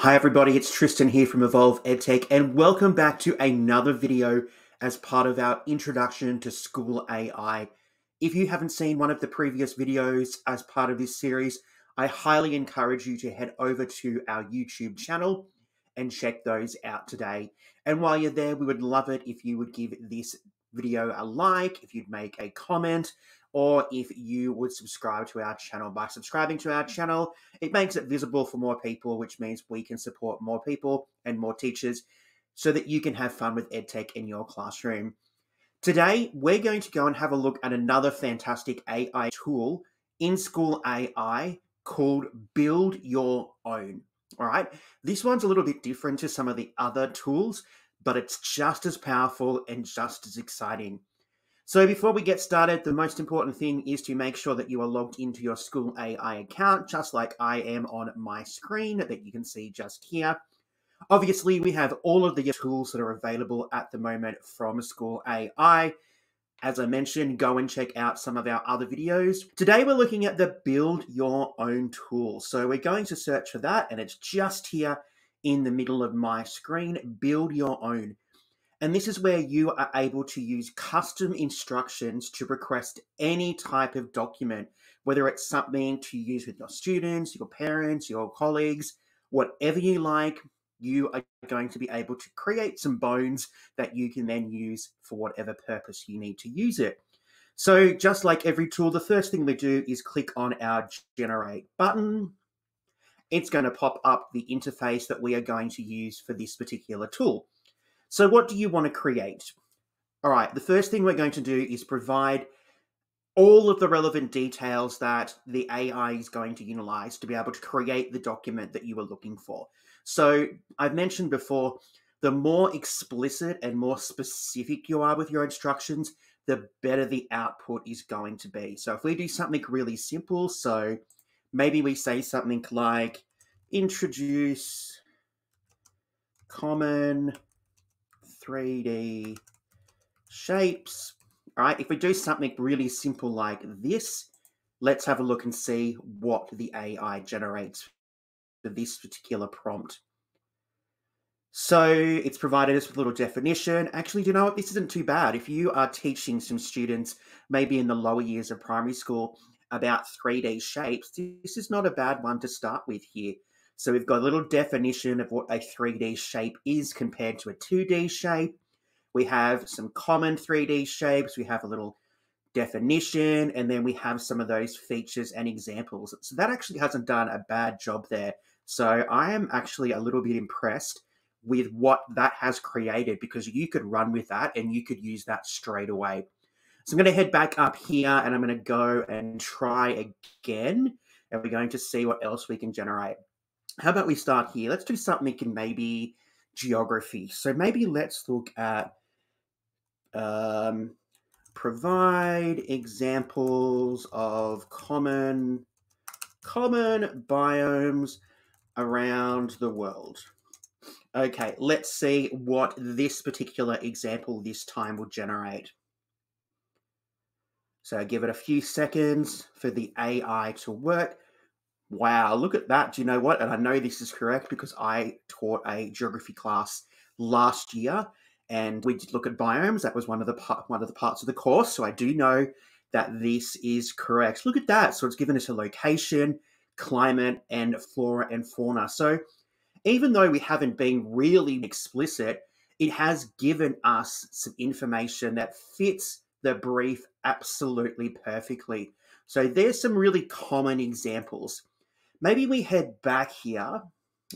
Hi everybody, it's Tristan here from Evolve EdTech and welcome back to another video as part of our introduction to SchoolAI. If you haven't seen one of the previous videos as part of this series, I highly encourage you to head over to our YouTube channel and check those out today. And while you're there, we would love it if you would give this video a like, if you'd make a comment, or if you would subscribe to our channel. By subscribing to our channel, it makes it visible for more people, which means we can support more people and more teachers so that you can have fun with EdTech in your classroom. Today, we're going to go and have a look at another fantastic AI tool in SchoolAI called Build Your Own. All right, this one's a little bit different to some of the other tools, but it's just as powerful and just as exciting. So before we get started, the most important thing is to make sure that you are logged into your SchoolAI account, just like I am on my screen that you can see just here. Obviously, we have all of the tools that are available at the moment from SchoolAI. As I mentioned, go and check out some of our other videos. Today, we're looking at the Build Your Own tool. So we're going to search for that, and it's just here in the middle of my screen, Build Your Own. And this is where you are able to use custom instructions to request any type of document, whether it's something to use with your students, your parents, your colleagues, whatever you like, you are going to be able to create some bones that you can then use for whatever purpose you need to use it. So just like every tool, the first thing we do is click on our Generate button. It's going to pop up the interface that we are going to use for this particular tool. So what do you want to create? All right, the first thing we're going to do is provide all of the relevant details that the AI is going to utilize to be able to create the document that you are looking for. So I've mentioned before, the more explicit and more specific you are with your instructions, the better the output is going to be. So if we do something really simple, so maybe we say something like, introduce common 3D shapes. All right, if we do something really simple like this, let's have a look and see what the AI generates for this particular prompt. So it's provided us with a little definition. Actually, do you know what? This isn't too bad. If you are teaching some students, maybe in the lower years of primary school, about 3D shapes, this is not a bad one to start with here. So we've got a little definition of what a 3D shape is compared to a 2D shape. We have some common 3D shapes. We have a little definition, and then we have some of those features and examples. So that actually hasn't done a bad job there. So I am actually a little bit impressed with what that has created, because you could run with that and you could use that straight away. So I'm going to head back up here and I'm going to go and try again, and we're going to see what else we can generate. How about we start here? Let's do something in maybe geography. So maybe let's look at provide examples of common biomes around the world. Okay, let's see what this particular example this time will generate. So give it a few seconds for the AI to work. Wow, look at that. Do you know what? And I know this is correct because I taught a geography class last year and we did look at biomes. That was one of the parts of the course. So I do know that this is correct. Look at that. So it's given us a location, climate, and flora and fauna. So even though we haven't been really explicit, it has given us some information that fits the brief absolutely perfectly. So there's some really common examples. Maybe we head back here.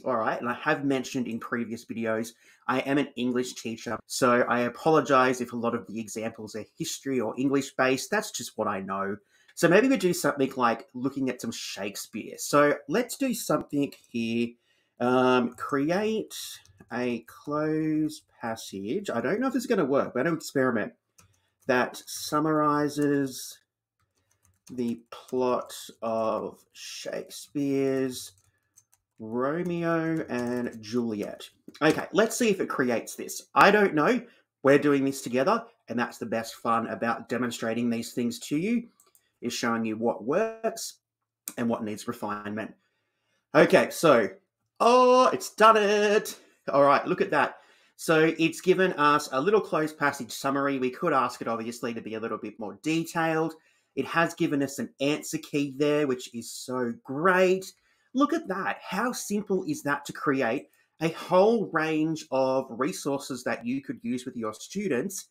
All right, and I have mentioned in previous videos, I am an English teacher, so I apologize if a lot of the examples are history or English based. That's just what I know. So maybe we do something like looking at some Shakespeare. So let's do something here. Create a closed passage. I don't know if this is going to work, but I'm going to experiment. That summarizes the plot of Shakespeare's Romeo and Juliet. Okay, let's see if it creates this. I don't know. We're doing this together, and that's the best fun about demonstrating these things to you, is showing you what works and what needs refinement. Okay, so Oh, it's done it. All right, look at that. So it's given us a little closed passage summary. We could ask it obviously to be a little bit more detailed. It has given us an answer key there, which is so great. Look at that. How simple is that to create a whole range of resources that you could use with your students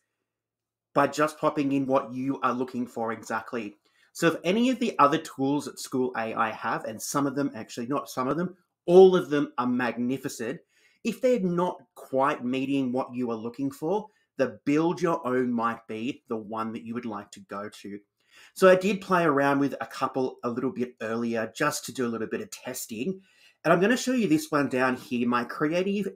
by just popping in what you are looking for exactly. So if any of the other tools that SchoolAI have, and some of them, actually not some of them, all of them are magnificent. If they're not quite meeting what you are looking for, the build your own might be the one that you would like to go to. So I did play around with a couple a little bit earlier just to do a little bit of testing. And I'm going to show you this one down here, my creative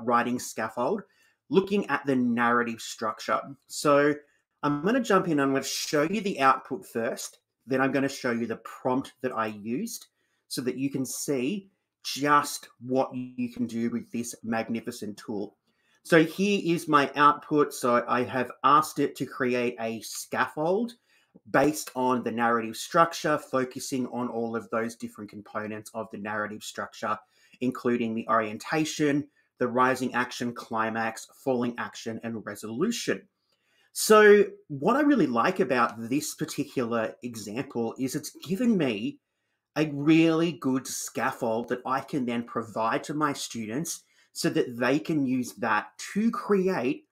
writing scaffold, looking at the narrative structure. So I'm going to jump in and I'm going to show you the output first. Then I'm going to show you the prompt that I used so that you can see just what you can do with this magnificent tool. So here is my output. So I have asked it to create a scaffold based on the narrative structure, focusing on all of those different components of the narrative structure, including the orientation, the rising action, climax, falling action, and resolution. So what I really like about this particular example is it's given me a really good scaffold that I can then provide to my students so that they can use that to create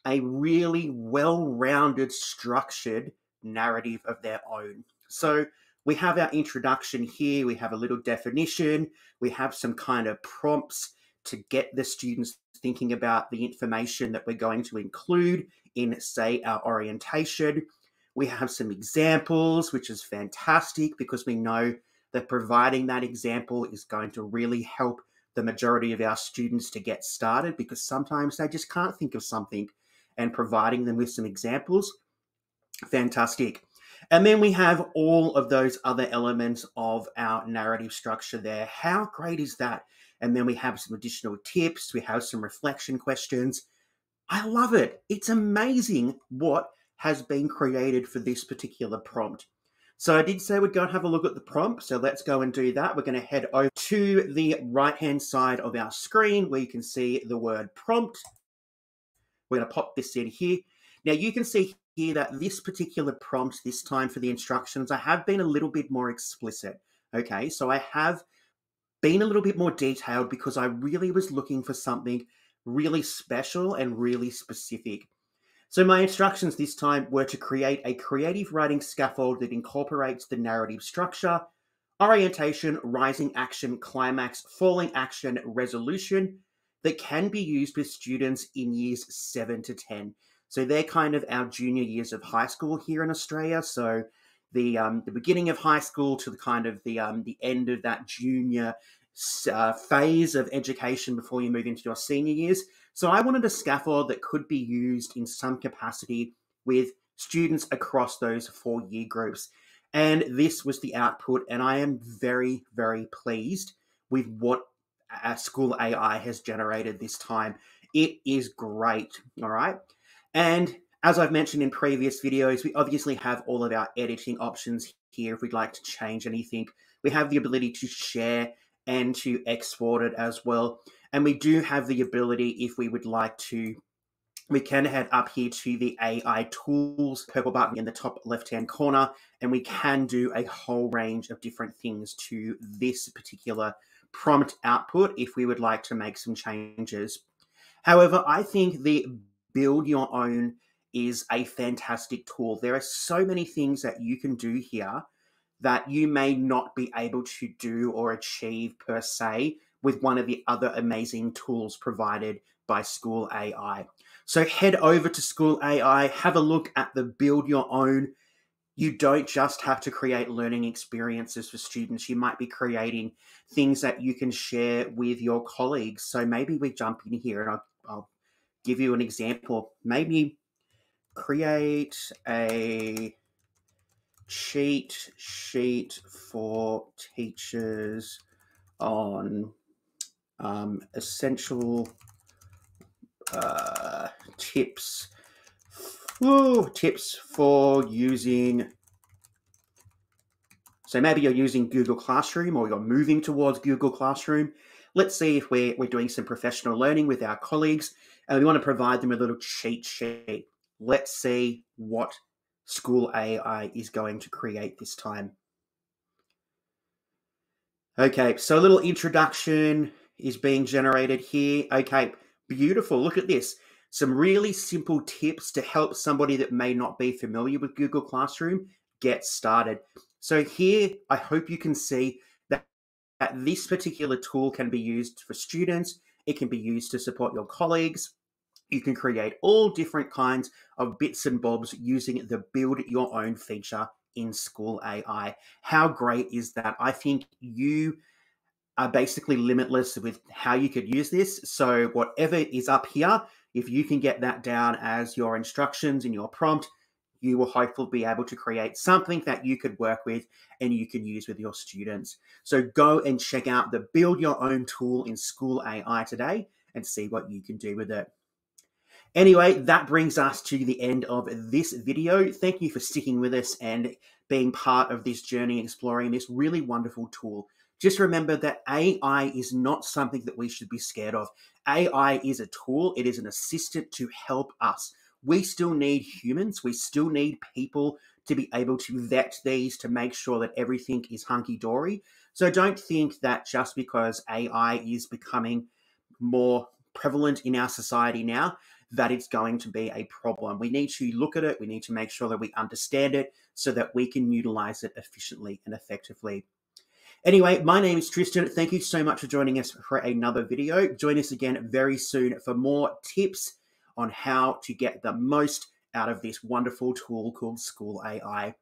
a really well-rounded, structured narrative of their own. So we have our introduction here, we have a little definition, we have some kind of prompts to get the students thinking about the information that we're going to include in, say, our orientation. We have some examples, which is fantastic because we know that providing that example is going to really help the majority of our students to get started, because sometimes they just can't think of something, and providing them with some examples, fantastic. And then we have all of those other elements of our narrative structure there. How great is that? And then we have some additional tips. We have some reflection questions. I love it. It's amazing what has been created for this particular prompt. So I did say we'd go and have a look at the prompt. So let's go and do that. We're going to head over to the right-hand side of our screen where you can see the word prompt. We're going to pop this in here. Now you can see here that this particular prompt this time for the instructions, I have been a little bit more explicit. Okay, so I have been a little bit more detailed because I really was looking for something really special and really specific. So my instructions this time were to create a creative writing scaffold that incorporates the narrative structure, orientation, rising action, climax, falling action, resolution that can be used with students in years 7 to 10. So they're kind of our junior years of high school here in Australia. So the beginning of high school to the kind of the end of that junior phase of education before you move into your senior years. So I wanted a scaffold that could be used in some capacity with students across those 4 year groups. And this was the output, and I am very, very pleased with what SchoolAI has generated this time. It is great, all right? And as I've mentioned in previous videos, we obviously have all of our editing options here if we'd like to change anything. We have the ability to share and to export it as well. And we do have the ability, if we would like to, we can head up here to the AI tools, purple button in the top left-hand corner, and we can do a whole range of different things to this particular prompt output if we would like to make some changes. However, I think the build your own is a fantastic tool. There are so many things that you can do here that you may not be able to do or achieve per se with one of the other amazing tools provided by SchoolAI. So head over to SchoolAI, have a look at the build your own. You don't just have to create learning experiences for students. You might be creating things that you can share with your colleagues. So maybe we jump in here and I'll give you an example. Maybe create a cheat sheet for teachers on essential tips for using. So maybe you're using Google Classroom or you're moving towards Google Classroom. let's say if we're doing some professional learning with our colleagues and we want to provide them a little cheat sheet. Let's see what SchoolAI is going to create this time. Okay, so a little introduction is being generated here. Okay, beautiful. Look at this. Some really simple tips to help somebody that may not be familiar with Google Classroom get started. So here, I hope you can see that this particular tool can be used for students. It can be used to support your colleagues. You can create all different kinds of bits and bobs using the build your own feature in SchoolAI. How great is that? I think you are basically limitless with how you could use this. So whatever is up here, if you can get that down as your instructions in your prompt, you will hopefully be able to create something that you could work with and you can use with your students. So go and check out the Build Your Own tool in SchoolAI today and see what you can do with it. Anyway, that brings us to the end of this video. Thank you for sticking with us and being part of this journey, exploring this really wonderful tool. Just remember that AI is not something that we should be scared of. AI is a tool. It is an assistant to help us. We still need humans. We still need people to be able to vet these to make sure that everything is hunky-dory. So don't think that just because AI is becoming more prevalent in our society now, that it's going to be a problem. We need to look at it. We need to make sure that we understand it so that we can utilize it efficiently and effectively. Anyway, my name is Tristan. Thank you so much for joining us for another video. Join us again very soon for more tips on how to get the most out of this wonderful tool called SchoolAI.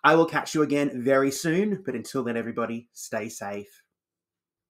I will catch you again very soon, but until then, everybody, stay safe.